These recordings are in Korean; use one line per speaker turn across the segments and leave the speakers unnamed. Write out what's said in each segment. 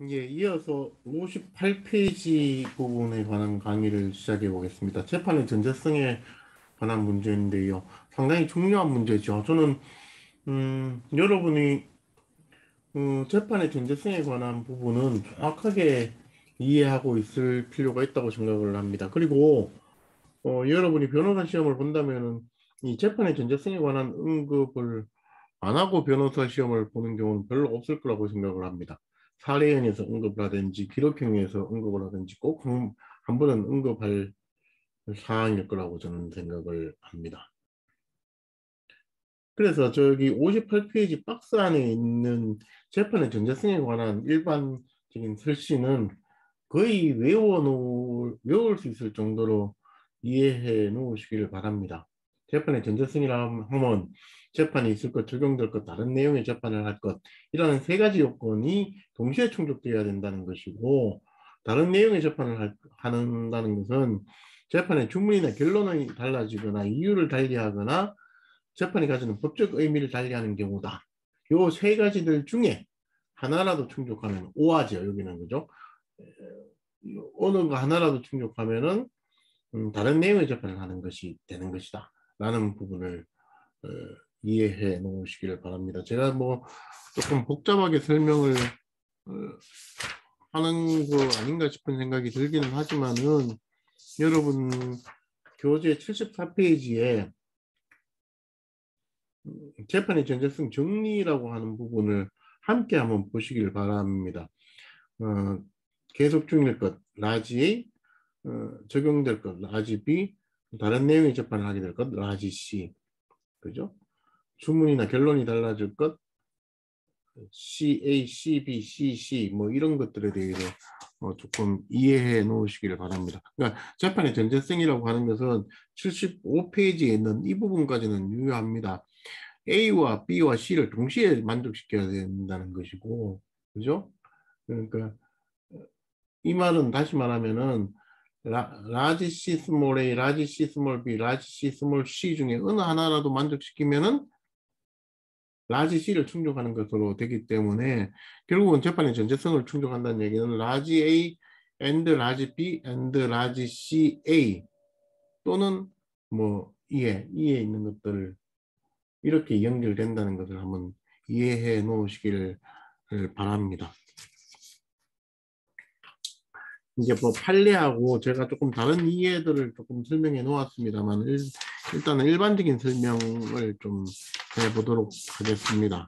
예, 이어서 58페이지 부분에 관한 강의를 시작해 보겠습니다. 재판의 전제성에 관한 문제인데요. 상당히 중요한 문제죠. 저는 여러분이 재판의 전제성에 관한 부분은 정확하게 이해하고 있을 필요가 있다고 생각을 합니다. 그리고 여러분이 변호사 시험을 본다면은 이 재판의 전제성에 관한 응급을 안 하고 변호사 시험을 보는 경우는 별로 없을 거라고 생각을 합니다. 사례형에서 응급을 하든지 기록형에서 응급을 하든지 꼭 한 번은 응급할 사항일 거라고 저는 생각을 합니다. 그래서 저기 58페이지 박스 안에 있는 재판의 전제성에 관한 일반적인 설시는 거의 외울 수 있을 정도로 이해해 놓으시기를 바랍니다. 재판의 전제성이라 하면 재판이 있을 것, 적용될 것, 다른 내용의 재판을 할 것, 이라는 세 가지 요건이 동시에 충족되어야 된다는 것이고, 다른 내용의 재판을 한다는 것은 재판의 주문이나 결론이 달라지거나 이유를 달리하거나 재판이 가지는 법적 의미를 달리하는 경우다. 요 세 가지들 중에 하나라도 충족하면 오하죠. 여기는 그죠? 어느 거 하나라도 충족하면은 다른 내용의 재판을 하는 것이 되는 것이다. 라는 부분을 어, 이해해 놓으시기를 바랍니다. 제가 뭐 조금 복잡하게 설명을 어, 하는 거 아닌가 싶은 생각이 들기는 하지만은 여러분 교재 74페이지에 재판의 전제성 정리라고 하는 부분을 함께 한번 보시길 바랍니다. 계속 중일 것, 라지 A, 적용될 것, 라지 B, 다른 내용의 재판을 하게 될 것, 라지 C, 그죠? 주문이나 결론이 달라질 것, CA, CB, CC, 뭐 이런 것들에 대해서 조금 이해해 놓으시길 바랍니다. 그러니까 재판의 전제성이라고 하는 것은 75페이지에 있는 이 부분까지는 유효합니다. A와 B와 C를 동시에 만족시켜야 된다는 것이고, 그죠? 그러니까 이 말은 다시 말하면은 라지 C 스몰 A, 라지 C 스몰 B, 라지 C 스몰 C 중에 어느 하나라도 만족시키면은 라지 C를 충족하는 것으로 되기 때문에 결국은 재판의 전제성을 충족한다는 얘기는 라지 A and 라지 B and 라지 C A 또는 뭐 이에 있는 것들을 이렇게 연결된다는 것을 한번 이해해 놓으시기를 바랍니다. 이제 뭐 판례하고 제가 조금 다른 이해들을 조금 설명해 놓았습니다만 일단은 일반적인 설명을 좀 해보도록 하겠습니다.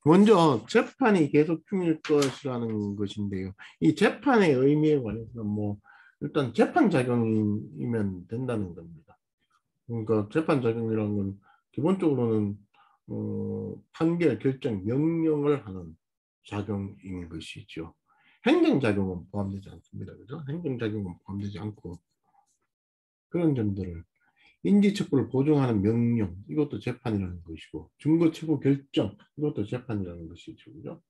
먼저 재판이 계속 중일 것이라는 것인데요. 이 재판의 의미에 관해서는 뭐 일단 재판 작용이면 된다는 겁니다. 그러니까 재판 작용이라는 건 기본적으로는 판결, 결정, 명령을 하는 작용인 것이죠. 행정작용은 포함되지 않습니다. 그죠? 행정작용은 포함되지 않고 그런 점들을 인지척구를 보증하는 명령, 이것도 재판이라는 것이고 증거 최고 결정, 이것도 재판이라는 것이죠. 그죠?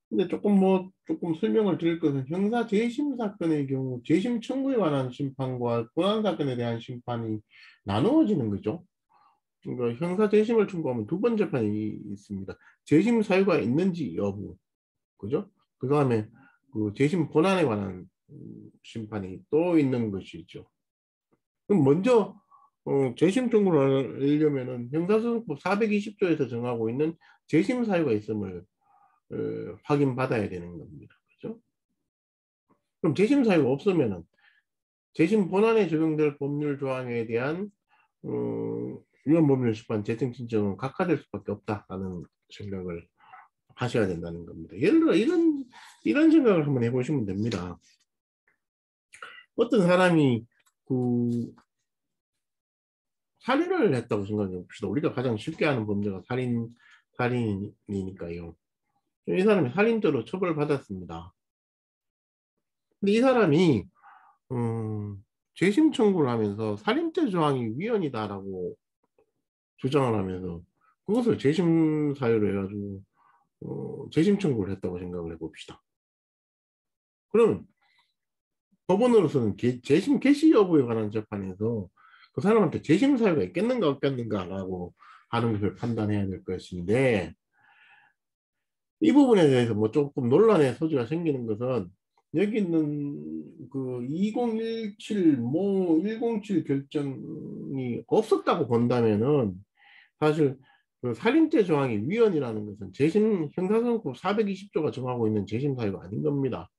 근데 조금 설명을 드릴 것은 형사 재심 사건의 경우 재심 청구에 관한 심판과 권한 사건에 대한 심판이 나누어지는 거죠. 그러니까 형사 재심을 청구하면 두 번 재판이 있습니다. 재심 사유가 있는지 여부, 그죠? 그 다음에 그 재심 권한에 관한 심판이 또 있는 것이죠. 그럼 먼저 재심 청구를 하려면은 형사소송법 420조에서 정하고 있는 재심 사유가 있음을 확인받아야 되는 겁니다. 그죠? 그럼 재심 사유가 없으면은 재심 본안에 적용될 법률 조항에 대한 위헌 법률 심판 재청 신청은 각하될 수밖에 없다라는 생각을 하셔야 된다는 겁니다. 예를 들어 이런 생각을 한번 해보시면 됩니다. 어떤 사람이 그 살인을 했다고 생각해 봅시다. 우리가 가장 쉽게 아는 범죄가 살인이니까요. 이 사람이 살인죄로 처벌받았습니다. 근데 이 사람이 재심 청구를 하면서 살인죄 조항이 위헌이다라고 주장을 하면서 그것을 재심 사유로 해가지고 재심 청구를 했다고 생각을 해봅시다. 그러면 법원으로서는 재심 개시 여부에 관한 재판에서 그 사람한테 재심 사유가 있겠는가 없겠는가라고 하는 것을 판단해야 될 것인데, 이 부분에 대해서 뭐 조금 논란의 소지가 생기는 것은, 여기 있는 그 2017, 뭐 107 결정이 없었다고 본다면은, 사실 그 살인죄 조항이 위헌이라는 것은 재심 형사소송법 420조가 정하고 있는 재심 사유가 아닌 겁니다.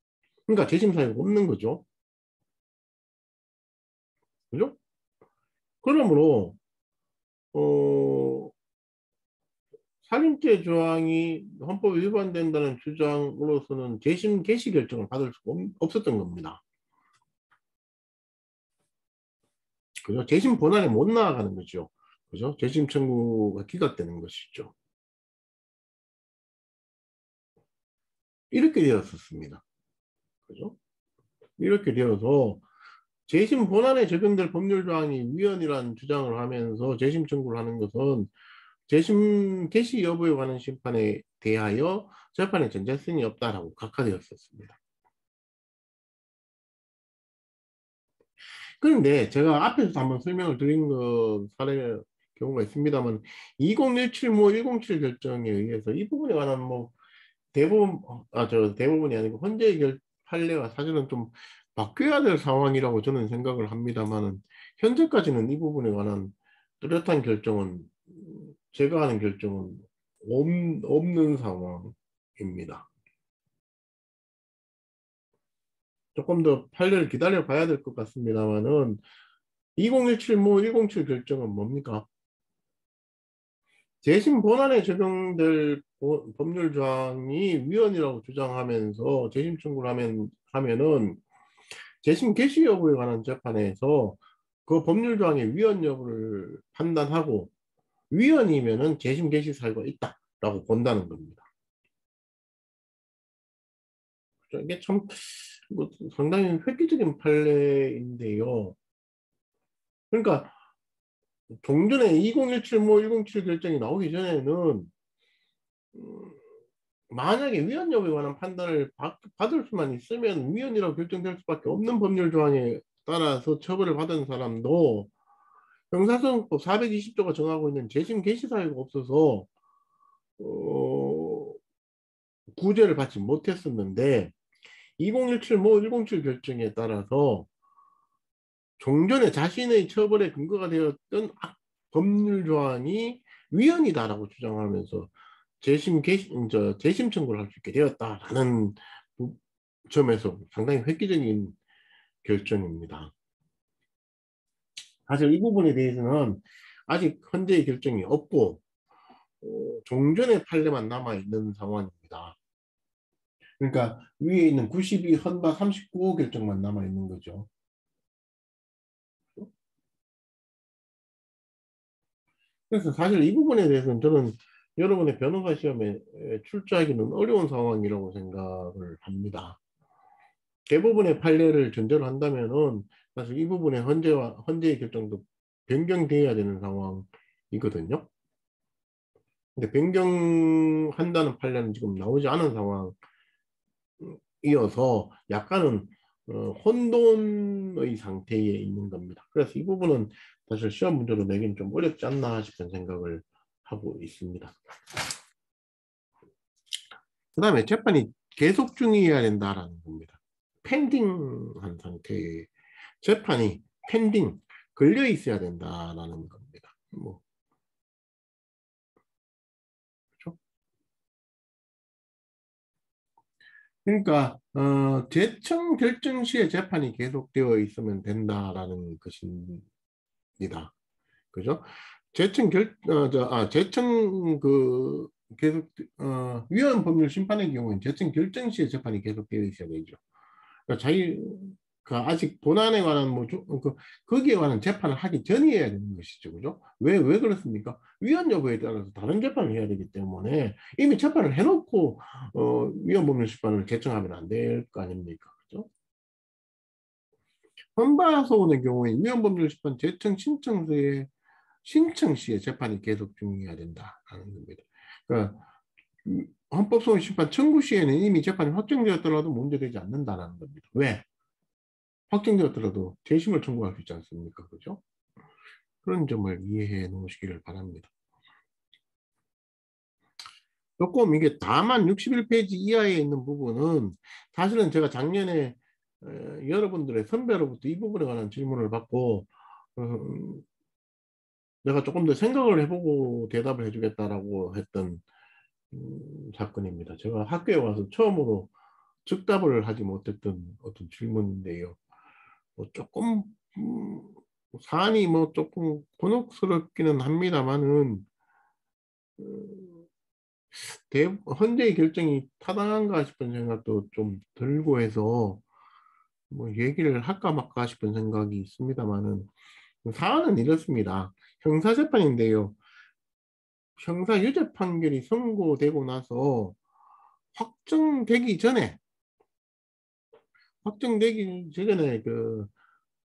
그러니까 재심 사유가 없는 거죠. 그죠? 그러므로 어, 살인죄 조항이 헌법에 위반된다는 주장으로서는 재심 개시 결정을 받을 수가 없었던 겁니다. 그죠? 재심 본안에 못 나아가는 거죠. 그죠? 재심 청구가 기각되는 것이죠. 이렇게 되었었습니다. 그죠? 이렇게 되어서 재심 본안에 적용될 법률 조항이 위헌이라는 주장을 하면서 재심 청구를 하는 것은 재심 개시 여부에 관한 심판에 대하여 재판에 전자성이 없다라고 각하되었었습니다. 그런데 제가 앞에서 한번 설명을 드린 그 사례 경우가 있습니다만, 2017 뭐 107 결정에 의해서 이 부분에 관한 뭐 대부분 대부분이 아니고 헌재의 판례가 사실은 좀 바뀌어야 될 상황이라고 저는 생각을 합니다만은, 현재까지는 이 부분에 관한 뚜렷한 결정은, 제가 하는 결정은 없는 상황입니다. 조금 더 판례를 기다려 봐야 될 것 같습니다만은, 2017 뭐 107 결정은 뭡니까? 재심 본안에 적용될 법률 조항이 위헌이라고 주장하면서 재심 청구를 하면은 재심 개시 여부에 관한 재판에서 그 법률 조항의 위헌 여부를 판단하고, 위헌이면은 재심 개시 사유가 있다라고 본다는 겁니다. 이게 참 뭐 상당히 획기적인 판례인데요. 그러니까 종전에 2017 뭐 107 결정이 나오기 전에는 음, 만약에 위헌 여부에 관한 판단을 받을 수만 있으면 위헌이라고 결정될 수밖에 없는 법률 조항에 따라서 처벌을 받은 사람도 형사소송법 420조가 정하고 있는 재심 개시 사유가 없어서 어, 구제를 받지 못했었는데, 2017 뭐 107 결정에 따라서 종전에 자신의 처벌의 근거가 되었던 법률 조항이 위헌이다라고 주장하면서 재심 청구를 할 수 있게 되었다라는 점에서 상당히 획기적인 결정입니다. 사실 이 부분에 대해서는 아직 헌재의 결정이 없고 종전의 판례만 남아 있는 상황입니다. 그러니까 위에 있는 92 헌바 39호 결정만 남아 있는 거죠. 그래서 사실 이 부분에 대해서는 저는 여러분의 변호사 시험에 출제하기는 어려운 상황이라고 생각을 합니다. 대부분의 판례를 전제로 한다면은 사실 이 부분의 헌재의 결정도 변경되어야 되는 상황이거든요. 근데 변경한다는 판례는 지금 나오지 않은 상황이어서 약간은 혼돈의 상태에 있는 겁니다. 그래서 이 부분은 사실 시험 문제로 내기는 좀 어렵지 않나 싶은 생각을 하고 있습니다. 그 다음에 재판이 계속 중이어야 된다라는 겁니다. 펜딩한 상태의 재판이 걸려 있어야 된다라는 겁니다. 뭐 그렇죠? 그러니까 재청 결정 시에 재판이 계속되어 있으면 된다라는 것입니다. 그죠? 재청 계속 위헌 법률 심판의 경우는 재청 결정 시에 재판이 계속되어 있어야 되죠. 그러니까 자기가 아직 본안에 관한 거기에 관한 재판을 하기 전이어야 되는 것이죠. 그죠? 왜 그렇습니까? 위헌 여부에 따라서 다른 재판을 해야 되기 때문에 이미 재판을 해놓고 위헌 법률 심판을 개청하면 안 될 거 아닙니까? 그죠? 헌바소원의 경우에 위헌 법률 심판 재청 신청 시에 재판이 계속 중이어야 된다라는 겁니다. 그러니까 헌법소원 심판 청구 시에는 이미 재판이 확정되었더라도 문제되지 않는다는 겁니다. 왜? 확정되었더라도 재심을 청구할 수 있지 않습니까? 그죠? 그런 점을 이해해 놓으시기를 바랍니다. 조금 이게 다만 61페이지 이하에 있는 부분은 사실은 제가 작년에 여러분들의 선배로부터 이 부분에 관한 질문을 받고 내가 조금 더 생각을 해보고 대답을 해주겠다라고 했던 사건입니다. 제가 학교에 와서 처음으로 즉답을 하지 못했던 어떤 질문인데요. 뭐 조금 사안이 뭐 조금 곤혹스럽기는 합니다만은 헌재의 결정이 타당한가 싶은 생각도 좀 들고 해서 뭐 얘기를 할까 말까 싶은 생각이 있습니다만은 사안은 이렇습니다. 형사재판인데요. 형사유죄 판결이 선고되고 나서 확정되기 전에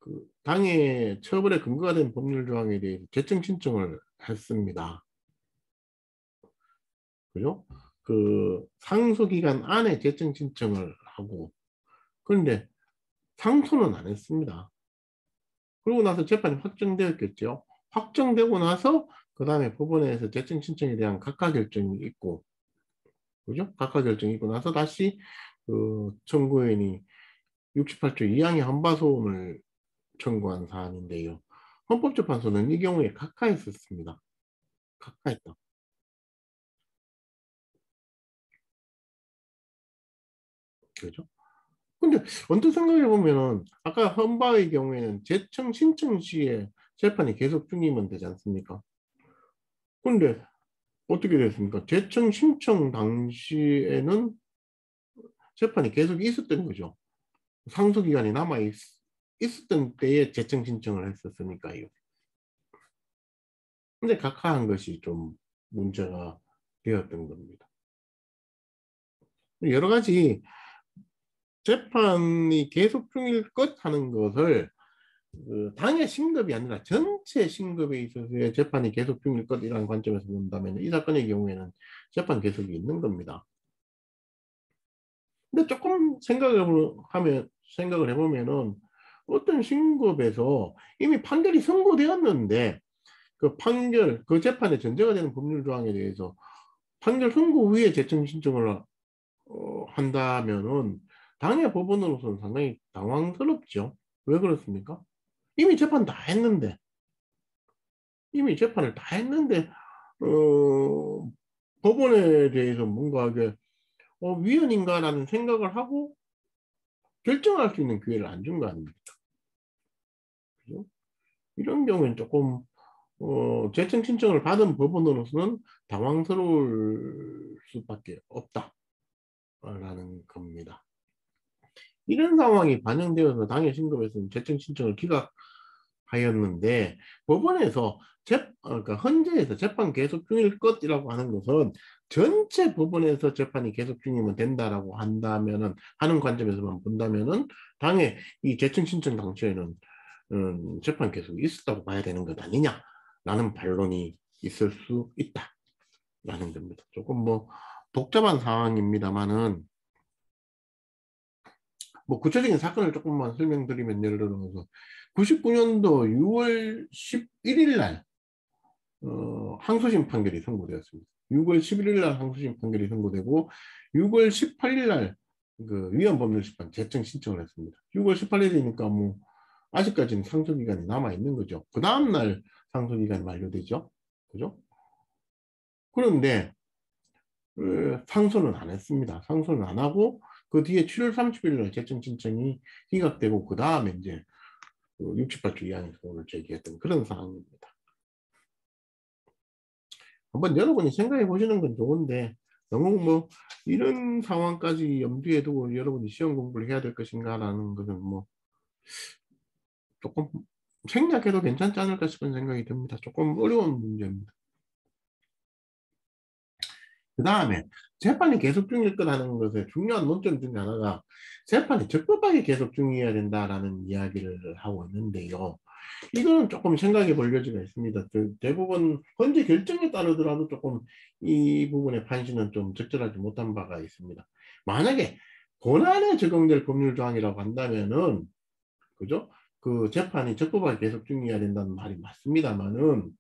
그 당의 처벌에 근거가 된 법률 조항에 대해 재청 신청을 했습니다. 그죠? 그 상소 기간 안에 재청 신청을 하고 그런데 상소는 안 했습니다. 그러고 나서 재판이 확정되었겠죠. 확정되고 나서 그 다음에 법원에서 재청 신청에 대한 각하 결정이 있고, 그죠? 각하 결정이 있고 나서 다시 그 청구인이 68조 2항의 헌바소원을 청구한 사안인데요. 헌법재판소는 이 경우에 각하했었습니다. 각하했다. 그죠? 근데 언뜻 생각해 보면은 아까 헌바의 경우에는 재청 신청 시에 재판이 계속 중이면 되지 않습니까? 근데 어떻게 됐습니까? 재청 신청 당시에는 재판이 계속 있었던 거죠. 상诉기간이 남아 있었던 때에 재청 신청을 했었으니까요. 근데 각하한 것이 좀 문제가 되었던 겁니다. 여러 가지 재판이 계속 중일 것 하는 것을 그 당의 신급이 아니라 전체 신급에 있어서의 재판이 계속 중일 것이라는 관점에서 본다면 이 사건의 경우에는 재판 계속이 있는 겁니다. 근데 조금 생각을 해보면은 어떤 신급에서 이미 판결이 선고되었는데 그 재판에 전제가 되는 법률 조항에 대해서 판결 선고 후에 재청 신청을 한다면은 당의 법원으로서는 상당히 당황스럽죠. 왜 그렇습니까? 이미 재판 다 했는데, 이미 재판을 다 했는데, 법원에 대해서 뭔가 이게 위헌인가라는 생각을 하고 결정할 수 있는 기회를 안 준 거 아닙니까? 그죠? 이런 경우엔 조금 재청 신청을 받은 법원으로서는 당황스러울 수밖에 없다라는 겁니다. 이런 상황이 반영되어서 당해 신급에서는 재청 신청을 기각하였는데 법원에서 그러니까 헌재에서 재판 계속 중일 것이라고 하는 것은 전체 법원에서 재판이 계속 중이면 된다라고 한다면은 하는 관점에서만 본다면은 당해 이 재청 신청 당시에는 재판 계속 있었다고 봐야 되는 것 아니냐라는 반론이 있을 수 있다라는 겁니다. 조금 뭐 복잡한 상황입니다만은 뭐 구체적인 사건을 조금만 설명드리면 예를 들어서 99년도 6월 11일 날 항소심 판결이 선고되었습니다. 6월 11일 날 항소심 판결이 선고되고 6월 18일 날 그 위헌법률심판 재청 신청을 했습니다. 6월 18일이니까 뭐 아직까지는 상소 기간이 남아 있는 거죠. 그 다음 날 상소 기간이 만료되죠. 그죠? 그런데 상소는 안 했습니다. 상소는 안 하고 그 뒤에 7월 30일 날 재청 신청이 기각되고 그 다음에 이제 68조 2항의 소원을 제기했던 그런 상황입니다. 한번 여러분이 생각해 보시는 건 좋은데 너무 뭐 이런 상황까지 염두에 두고 여러분이 시험 공부를 해야 될 것인가라는 것은 뭐 조금 생략해도 괜찮지 않을까 싶은 생각이 듭니다. 조금 어려운 문제입니다. 그 다음에 재판이 계속 중일 거라는 것의 중요한 논점 중에 하나가 재판이 적법하게 계속 중이어야 된다라는 이야기를 하고 있는데요. 이거는 조금 생각해 볼 여지가 있습니다. 대부분 헌재 결정에 따르더라도 조금 이 부분의 판시는 좀 적절하지 못한 바가 있습니다. 만약에 본안에 적용될 법률 조항이라고 한다면은 그죠? 그 재판이 적법하게 계속 중이어야 된다는 말이 맞습니다만은,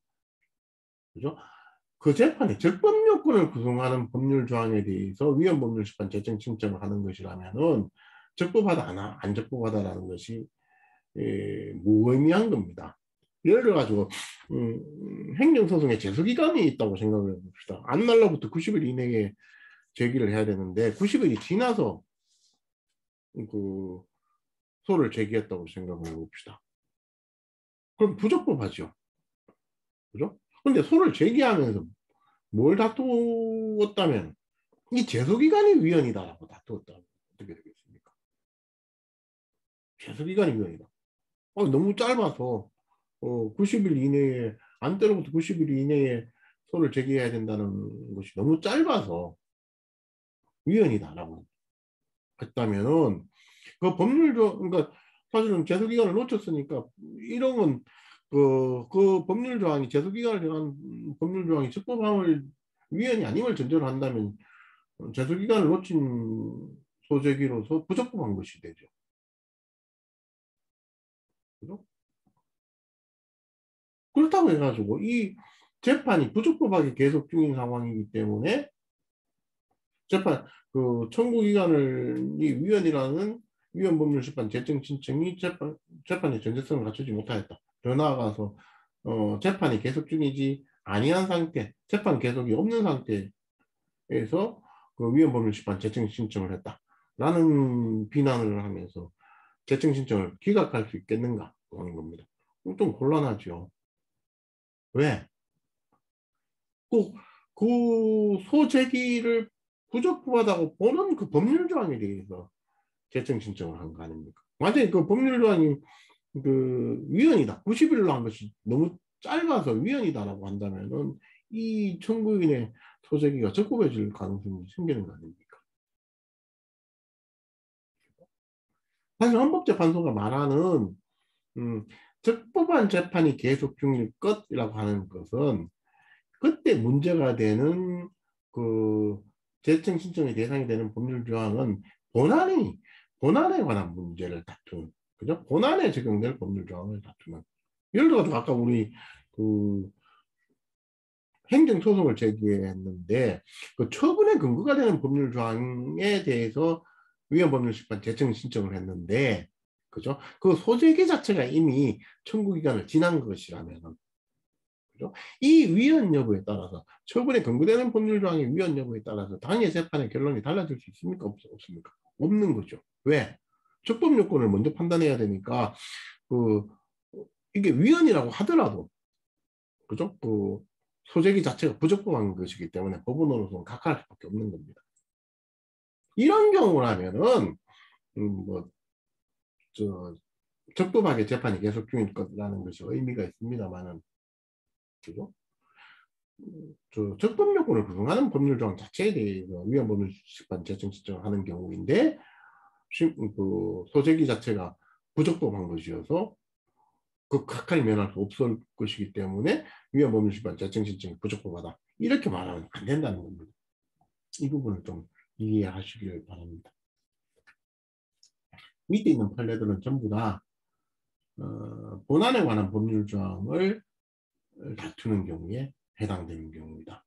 그죠? 그 재판이 적법 요건을 구성하는 법률 조항에 대해서 위헌법률심판 재청 신청을 하는 것이라면은 적법하다 안 적법하다라는 것이 무의미한 겁니다. 예를 들어 가지고 행정소송에 제소기간이 있다고 생각을 해봅시다. 안 날로부터 90일 이내에 제기를 해야 되는데 90일이 지나서 그 소를 제기했다고 생각을 해봅시다. 그럼 부적법하죠. 그죠? 근데 소를 제기하면서 뭘 다투었다면 이 제소기간이 위헌이다라고 다투었다면 어떻게 되겠습니까? 제소기간이 위헌이다. 너무 짧아서 90일 이내에 안 때로부터 90일 이내에 소를 제기해야 된다는 것이 너무 짧아서 위헌이다라고 했다면은 그 법률조 그러니까 사실은 제소기간을 놓쳤으니까 이런 건 그 법률 조항이 제소기간을 정한 법률 조항이 적법함을 위헌이 아님을 전제로 한다면 제소기간을 놓친 소제기로서 부적법한 것이 되죠. 그죠? 그렇다고 해가지고 이 재판이 부적법하게 계속 중인 상황이기 때문에 재판 그 청구 기간을 이 위헌이라는 위헌법률심판 재청 신청이 재판의 전제성을 갖추지 못하였다. 더 나아가서 재판이 계속 중이지 아니한 상태, 재판 계속이 없는 상태에서 그 위헌법률심판 재청 신청을 했다라는 비난을 하면서 재청 신청을 기각할 수 있겠는가 하는 겁니다. 좀 곤란하죠. 왜? 그, 그 소재기를 부적법하다고 보는 그 법률 조항에 대해서 재청 신청을 한 거 아닙니까? 완전히 그 법률 조항이 그 위헌이다. 90일로 한 것이 너무 짧아서 위헌이다라고 한다면은 이 청구인의 소재기가 적법해질 가능성이 생기는 거 아닙니까? 사실 헌법재판소가 말하는 적법한 재판이 계속 중일 것이라고 하는 것은 그때 문제가 되는 그 재청 신청의 대상이 되는 법률 조항은 본안에 관한 문제를 다투는 그죠? 본안에 적용될 법률 조항을 다투는 예를 들어서 아까 우리 그 행정소송을 제기했는데 그 처분의 근거가 되는 법률 조항에 대해서 위헌법률심판 재청 신청을 했는데 그죠? 그 소재기 자체가 이미 청구 기간을 지난 것이라면 그죠? 이 위헌 여부에 따라서 처분에 근거되는 법률 조항의 위헌 여부에 따라서 당해 재판의 결론이 달라질 수 있습니까? 없습니까? 없는 거죠. 왜? 적법 요건을 먼저 판단해야 되니까 그 이게 위헌이라고 하더라도 그죠? 그 소재기 자체가 부적법한 것이기 때문에 법원으로서는 각하할 수밖에 없는 겁니다. 이런 경우라면은 뭐저 적법하게 재판이 계속 중일 것이라는 것이 의미가 있습니다만은 그죠? 저 적법 요건을 구성하는 법률 조항 자체에 대해서 위헌법률심판 재청 신청을 하는 경우인데 그 소재기 자체가 부적법한 것이어서 그 각하를 면할 수 없을 것이기 때문에 위헌법률심판 재청 신청이 부적법하다 이렇게 말하면 안 된다는 겁니다. 이 부분을 좀 이해하시길 바랍니다. 밑에 있는 판례들은 전부 다 본안에 관한 법률 조항을 다투는 경우에 해당되는 경우입니다.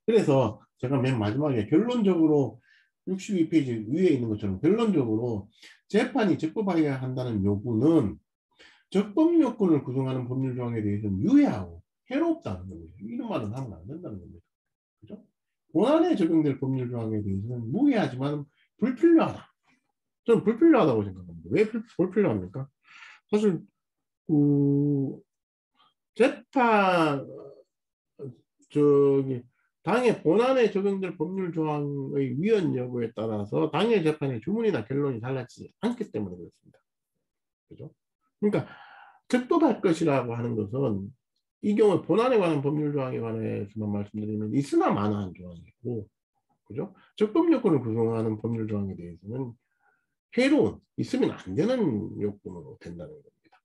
그래서 제가 맨 마지막에 결론적으로 62페이지 위에 있는 것처럼 결론적으로 재판이 적법하여야 한다는 요구는 적법 요건을 구성하는 법률 조항에 대해서는 유해하고 해롭다는 겁니다. 이런 말은 하면 안 된다는 겁니다. 그죠? 본안에 적용될 법률 조항에 대해서는 무해하지만 불필요하다. 저는 불필요하다고 생각합니다. 왜 불필요합니까? 사실 그 재판 저기 당의 본안에 적용될 법률 조항의 위헌 여부에 따라서 당의 재판의 주문이나 결론이 달라지지 않기 때문에 그렇습니다. 그죠? 그러니까 적법할 것이라고 하는 것은 이 경우에 본안에 관한 법률 조항에 관해서만 말씀드리면 있으나 마나한 조항이고, 그죠? 적법 요건을 구성하는 법률 조항에 대해서는 해로운 있으면 안 되는 요건으로 된다는 겁니다.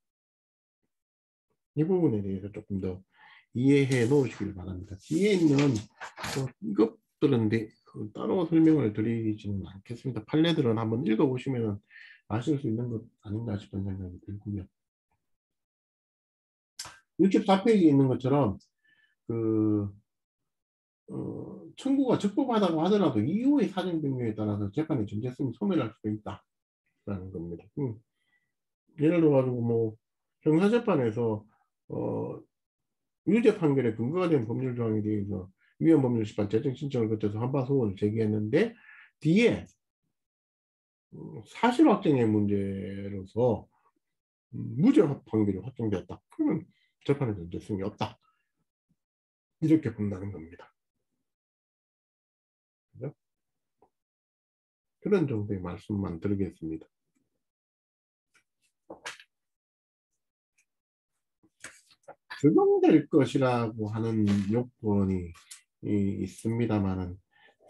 이 부분에 대해서 조금 더 이해해 놓으시길 바랍니다. 뒤에 있는 이것들은 따로 설명을 드리지는 않겠습니다. 판례들은 한번 읽어보시면 아실 수 있는 것 아닌가 싶은 생각이 들고요. 64페이지에 있는 것처럼 그 청구가 적법하다고 하더라도 이후의 사정 변경에 따라서 재판의 정제성이 소멸할 수도 있다라는 겁니다. 예를 들어가지고 뭐 형사재판에서 유죄 판결에 근거가 된 법률 조항에 대해서 위헌 법률 심판 재정 신청을 거쳐서 한박 소원을 제기했는데 뒤에 사실 확정의 문제로서 무죄 판결이 확정되었다. 그러면 재판의 정제성이 없다. 이렇게 본다는 겁니다. 그죠? 그런 정도의 말씀만 드리겠습니다. 적용될 것이라고 하는 요건이 있습니다만은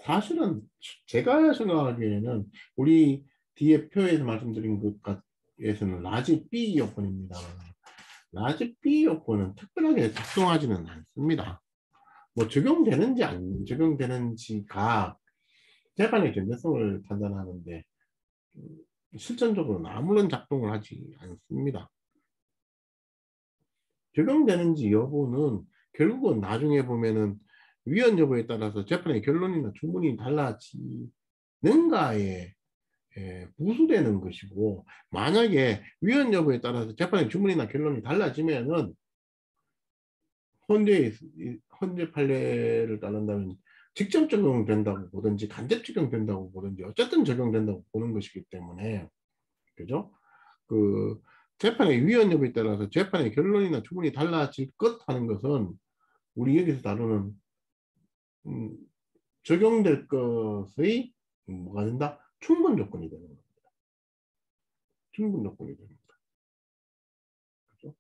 사실은 제가 생각하기에는 우리 뒤에 표에서 말씀드린 것에서는 라지 B 요건입니다. 라지 B 요건은 특별하게 작동하지는 않습니다. 뭐 적용되는지 안 적용되는지가 재판의 전제성을 판단하는데 실전적으로는 아무런 작동을 하지 않습니다. 적용되는지 여부는 결국은 나중에 보면은 위헌 여부에 따라서 재판의 결론이나 주문이 달라지는가에 부수되는 것이고, 만약에 위헌 여부에 따라서 재판의 주문이나 결론이 달라지면은 헌재 판례를 따른다면 직접 적용된다고 보든지 간접 적용된다고 보든지 어쨌든 적용된다고 보는 것이기 때문에, 그죠? 그 재판의 위헌 여부에 따라서 재판의 결론이나 주문이 달라질 것 하는 것은 우리 여기서 다루는 적용될 것의 뭐가 된다? 충분 조건이 되는 겁니다. 충분 조건이 됩니다. 그렇죠?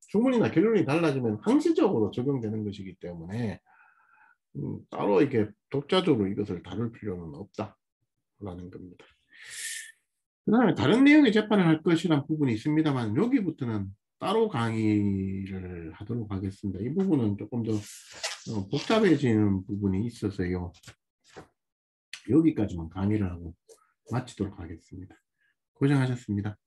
주문이나 결론이 달라지면 항시적으로 적용되는 것이기 때문에 따로 이렇게 독자적으로 이것을 다룰 필요는 없다라는 겁니다. 그 다음에 다른 내용의 재판을 할 것이란 부분이 있습니다만 여기부터는 따로 강의를 하도록 하겠습니다. 이 부분은 조금 더 복잡해지는 부분이 있어서요. 여기까지만 강의를 하고 마치도록 하겠습니다. 고생하셨습니다.